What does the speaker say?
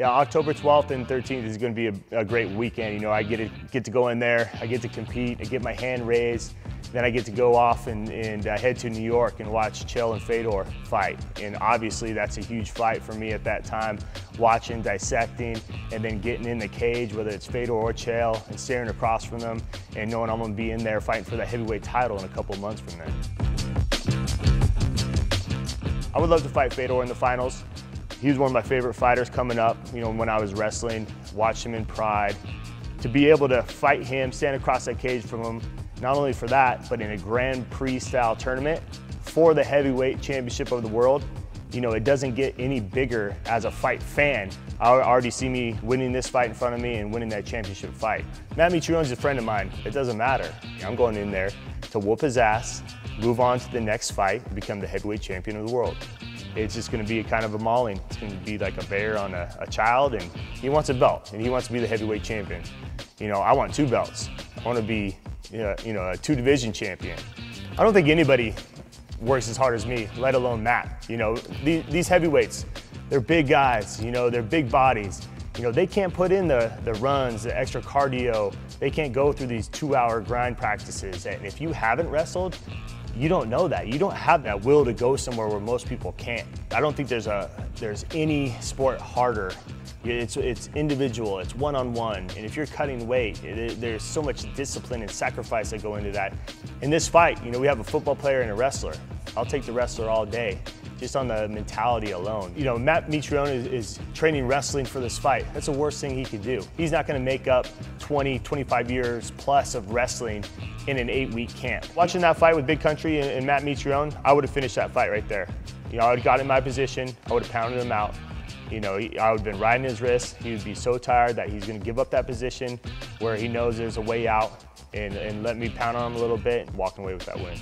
Yeah, October 12th and 13th is going to be a great weekend. You know, I get to go in there, I get to compete, I get my hand raised, then I get to go off and head to New York and watch Chael and Fedor fight. And obviously that's a huge fight for me at that time, watching, dissecting, and then getting in the cage, whether it's Fedor or Chael, and staring across from them and knowing I'm going to be in there fighting for that heavyweight title in a couple of months from then. I would love to fight Fedor in the finals. He was one of my favorite fighters coming up, you know, when I was wrestling, watched him in Pride. To be able to fight him, stand across that cage from him, not only for that, but in a Grand Prix style tournament for the heavyweight championship of the world, you know, it doesn't get any bigger as a fight fan. I already see me winning this fight in front of me and winning that championship fight. Matt Mitrione is a friend of mine. It doesn't matter. I'm going in there to whoop his ass, move on to the next fight, and become the heavyweight champion of the world. It's just going to be kind of a mauling. It's going to be like a bear on a child, and he wants a belt, and he wants to be the heavyweight champion. You know, I want 2 belts. I want to be, you know, a 2-division champion. I don't think anybody works as hard as me, let alone Matt. You know, these heavyweights, they're big guys. You know, they're big bodies. You know, they can't put in the runs, the extra cardio. They can't go through these 2-hour grind practices. And if you haven't wrestled, you don't know that. You don't have that will to go somewhere where most people can't. I don't think there's any sport harder. It's individual, it's one-on-one, and if you're cutting weight, there's so much discipline and sacrifice that go into that. In this fight, you know, we have a football player and a wrestler. I'll take the wrestler all day, just on the mentality alone. You know, Matt Mitrione is training wrestling for this fight. That's the worst thing he could do. He's not gonna make up 20, 25 years plus of wrestling in an 8-week camp. Watching that fight with Big Country and Matt Mitrione, I would have finished that fight right there. You know, I would have got in my position, I would have pounded him out. You know, I would have been riding his wrist. He would be so tired that he's gonna give up that position where he knows there's a way out and let me pound on him a little bit and walk away with that win.